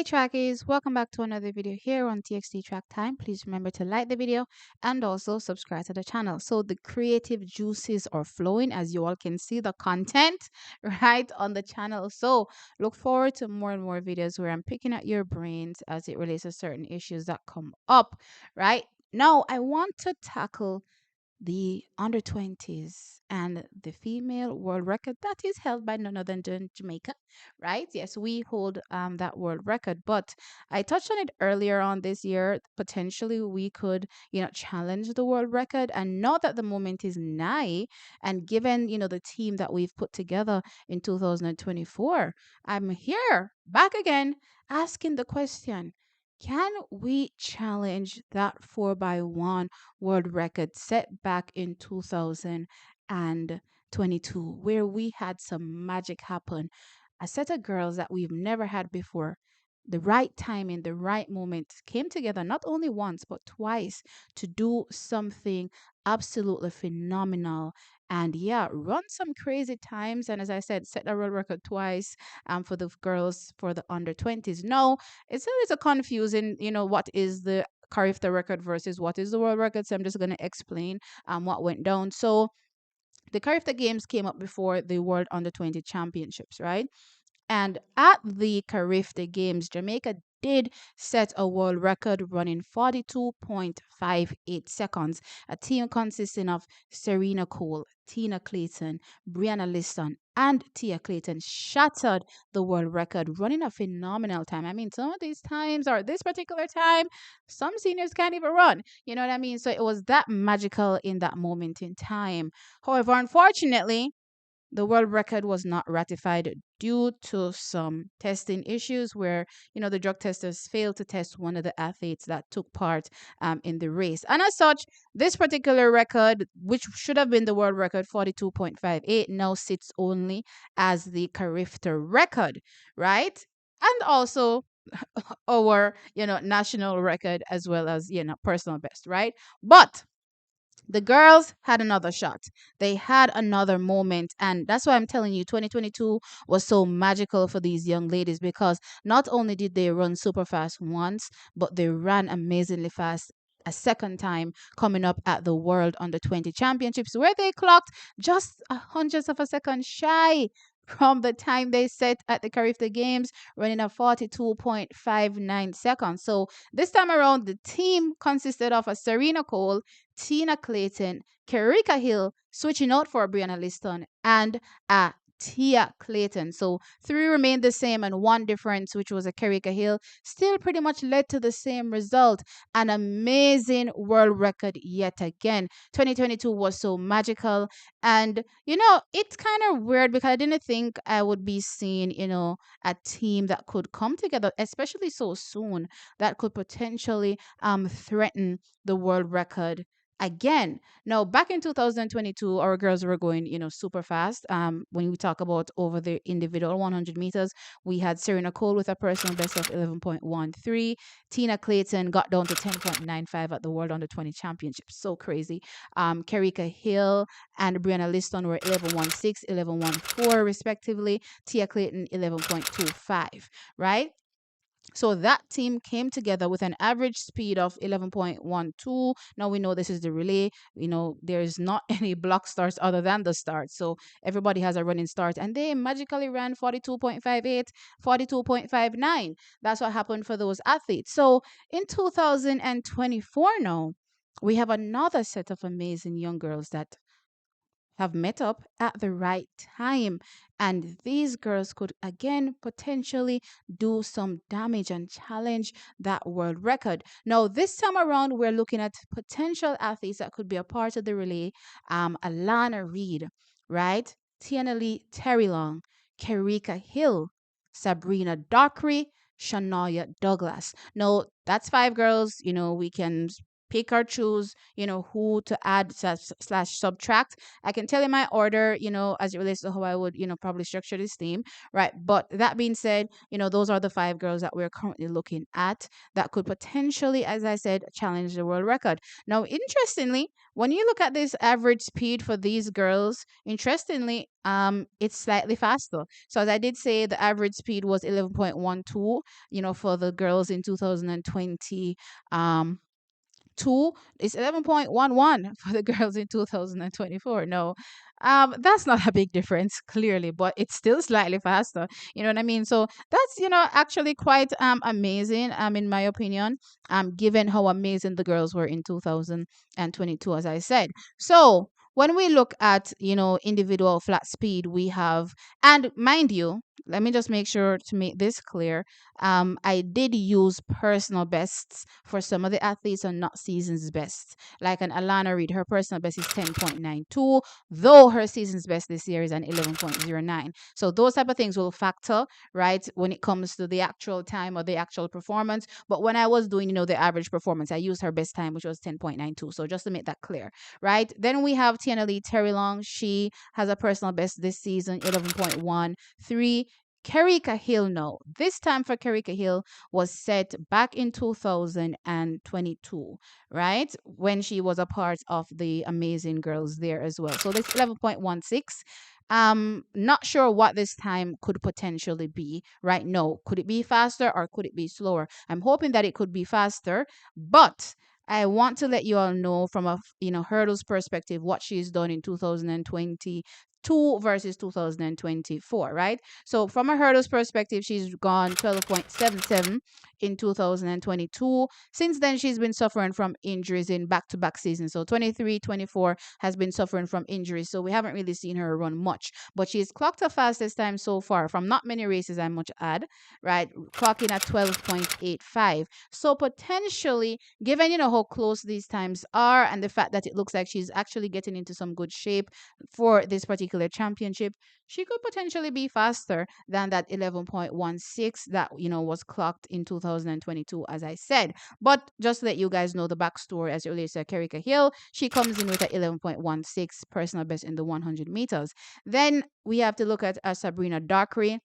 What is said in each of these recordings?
Hey trackies, welcome back to another video here on TXT Track Time. Please remember to like the video and also subscribe to the channel. So the creative juices are flowing, as you all can see the content right on the channel. So look forward to more and more videos where I'm picking at your brains as it relates to certain issues that come up. Right now, I want to tackle the under 20s and the female world record that is held by none other than Jamaica, right? Yes, we hold that world record, but I touched on it earlier on this year. Potentially, we could, challenge the world record, and now that the moment is nigh, and given, the team that we've put together in 2024, I'm here back again asking the question. Can we challenge that 4x1 world record set back in 2022, where we had some magic happen? A set of girls that we've never had before. The right time in the right moment came together not only once but twice to do something absolutely phenomenal. And yeah, run some crazy times. And as I said, set a world record twice for the girls for the under 20s. No, it's a little confusing, what is the Carifta record versus what is the world record. So I'm just going to explain what went down. So the Carifta Games came up before the World Under 20 Championships, right? And at the Carifta Games, Jamaica did set a world record running 42.58 seconds. A team consisting of Serena Cole, Tina Clayton, Brianna Liston, and Tia Clayton shattered the world record, running a phenomenal time. I mean, some of these times, or this particular time, some seniors can't even run. You know what I mean? So it was that magical in that moment in time. However, unfortunately, the world record was not ratified due to some testing issues where, the drug testers failed to test one of the athletes that took part in the race. And as such, this particular record, which should have been the world record, 42.58, now sits only as the Carifta record, right? And also our, national record as well as, personal best, right? But the girls had another shot. They had another moment. And that's why I'm telling you, 2022 was so magical for these young ladies because not only did they run super fast once, but they ran amazingly fast a second time coming up at the World Under 20 Championships, where they clocked just a hundredth of a second shy from the time they set at the Carifta Games, running at 42.59 seconds. So this time around, the team consisted of a Serena Cole, Tina Clayton, Kerika Hill switching out for Brianna Liston, and Tia Clayton. So three remained the same, and one difference, which was a Kerika Hill, still pretty much led to the same result. An amazing world record yet again. 2022 was so magical. And, it's kind of weird because I didn't think I would be seeing, a team that could come together, especially so soon, that could potentially threaten the world record again. Now, back in 2022, our girls were going, super fast. When we talk about over the individual 100 meters, we had Serena Cole with a personal best of 11.13. Tina Clayton got down to 10.95 at the World Under 20 Championships. So crazy. Kerika Hill and Brianna Liston were 11.16, 11.14 respectively. Tia Clayton 11.25, right? So that team came together with an average speed of 11.12. Now we know this is the relay. There's not any block starts other than the start. So everybody has a running start. And they magically ran 42.58, 42.59. That's what happened for those athletes. So in 2024 now, we have another set of amazing young girls that have met up at the right time. And these girls could again potentially do some damage and challenge that world record. Now, this time around, we're looking at potential athletes that could be a part of the relay. Alana Reed, right? Tiana Lee Terry Long, Kerika Hill, Sabrina Dockery, Shania Douglas. Now, that's five girls. We can pick or choose, who to add slash subtract. I can tell you my order, as it relates to how I would, probably structure this team, right? But that being said, those are the five girls that we're currently looking at that could potentially, as I said, challenge the world record. Now, interestingly, when you look at this average speed for these girls, interestingly, it's slightly faster. So as I did say, the average speed was 11.12, for the girls in 2020. Two is 11.11 for the girls in 2024. No, that's not a big difference, clearly, but it's still slightly faster. You know what I mean? So that's, actually quite amazing, in my opinion, given how amazing the girls were in 2022, as I said. So when we look at, individual flat speed, we have, and mind you, let me just make sure to make this clear. I did use personal bests for some of the athletes and not season's best. Like an Alana Reid, her personal best is 10.92, though her season's best this year is an 11.09. So those type of things will factor, right, when it comes to the actual time or the actual performance. But when I was doing, the average performance, I used her best time, which was 10.92. So just to make that clear, right? Then we have Tiana Lee Terry Long. She has a personal best this season, 11.13. Kerika Hill, no. This time for Kerika Hill was set back in 2022, right? When she was a part of the Amazing Girls there as well. So this 11.16. Not sure what this time could potentially be right now. Could it be faster or could it be slower? I'm hoping that it could be faster, but I want to let you all know from a hurdles perspective what she's done in 2022 versus 2024, right? So from a hurdles perspective, she's gone 12.77 in 2022. Since then, she's been suffering from injuries in back-to-back seasons. So 23-24 has been suffering from injuries. So we haven't really seen her run much. But she's clocked her fastest time so far from not many races, I must add, right? Clocking at 12.85. So potentially, given, how close these times are and the fact that it looks like she's actually getting into some good shape for this particular championship, she could potentially be faster than that 11.16 that, was clocked in 2022, as I said. But just to let you guys know the backstory as it relates to Kerika Hill, she comes in with an 11.16 personal best in the 100 meters. Then we have to look at Sabrina Dockery.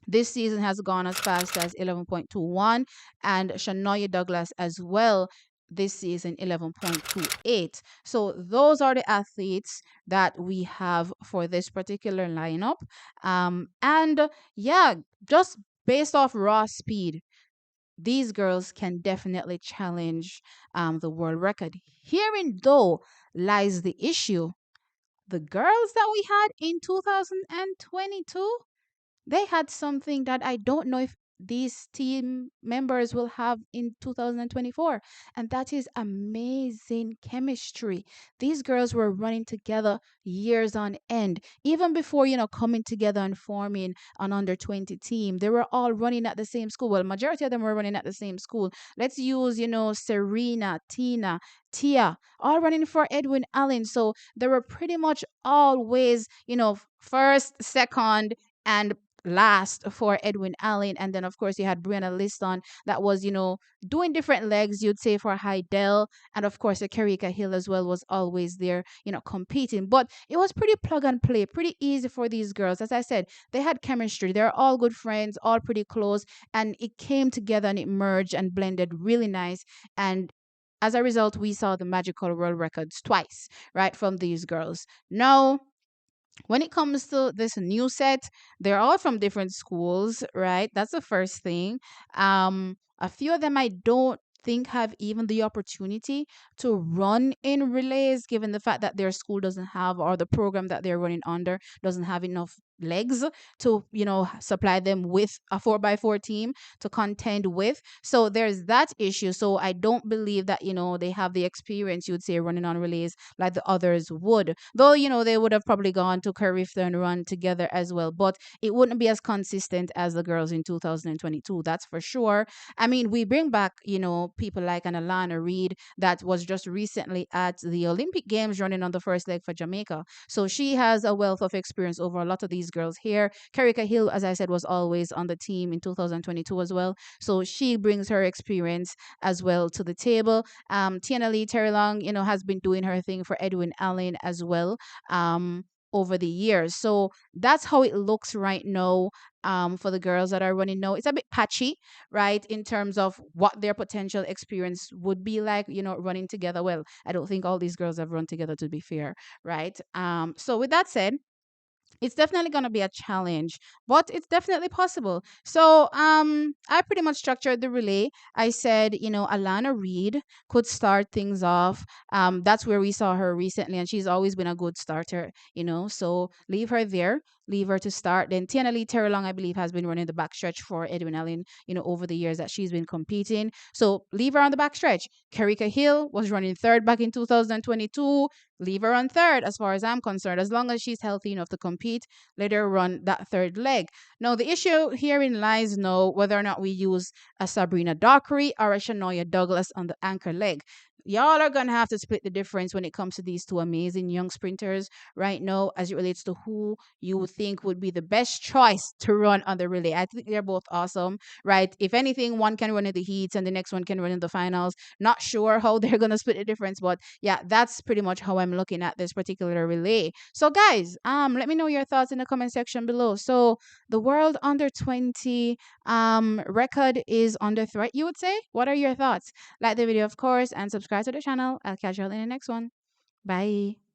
This season has gone as fast as 11.21, and Shania Douglas as well this season 11.28. So those are the athletes that we have for this particular lineup. And yeah, just based off raw speed, these girls can definitely challenge the world record. Herein, though, lies the issue. The girls that we had in 2022, they had something that I don't know if these team members will have in 2024, and that is amazing chemistry. These girls were running together years on end, even before coming together and forming an under 20 team. They were all running at the same school. Well, majority of them were running at the same school. Let's use Serena, Tina, Tia, all running for Edwin Allen. So they were pretty much always first, second, and last for Edwin Allen. And then, of course, you had Brianna Liston that was, doing different legs, you'd say, for Heidel. And, of course, the Kerika Hill as well was always there, competing. But it was pretty plug and play, pretty easy for these girls. As I said, they had chemistry. They're all good friends, all pretty close. And it came together and it merged and blended really nice. And as a result, we saw the magical world records twice, right, from these girls. Now, when it comes to this new set, they're all from different schools, right? That's the first thing. A few of them I don't think have even the opportunity to run in relays, given the fact that their school doesn't have, or the program that they're running under doesn't have enough legs to supply them with a 4x4 team to contend with. So there's that issue. So I don't believe that they have the experience, you would say, running on relays like the others would, though they would have probably gone to Carifta and run together as well, but it wouldn't be as consistent as the girls in 2022, that's for sure. I mean, we bring back people like an Alana Reid that was just recently at the Olympic Games running on the first leg for Jamaica, so she has a wealth of experience over a lot of these these girls here. Karika Hill, as I said, was always on the team in 2022 as well. So she brings her experience as well to the table. Tiana Lee Terry Long, has been doing her thing for Edwin Allen as well. Over the years. So that's how it looks right now, for the girls that are running now. It's a bit patchy, right, in terms of what their potential experience would be like, running together. Well, I don't think all these girls have run together, to be fair, right? So with that said, it's definitely going to be a challenge, but it's definitely possible. So I pretty much structured the relay. I said, Alana Reed could start things off. That's where we saw her recently, and she's always been a good starter, so leave her there, leave her to start. Then Tiana Lee Terrelong, I believe, has been running the backstretch for Edwin Allen, over the years that she's been competing, so leave her on the backstretch. Karika Hill was running third back in 2022. Leave her on third, as far as I'm concerned. As long as she's healthy enough to compete, let her run that third leg. Now, the issue herein lies now whether or not we use a Sabrina Dockery or a Shanoya Douglas on the anchor leg. Y'all are going to have to split the difference when it comes to these two amazing young sprinters right now, as it relates to who you would think would be the best choice to run on the relay. I think they're both awesome, right? If anything, one can run in the heats and the next one can run in the finals. Not sure how they're going to split the difference, but yeah, that's pretty much how I'm looking at this particular relay. So guys, let me know your thoughts in the comment section below. So the world under 20 record is under threat, you would say? What are your thoughts? Like the video, of course, and subscribe to the channel. I'll catch you all in the next one. Bye.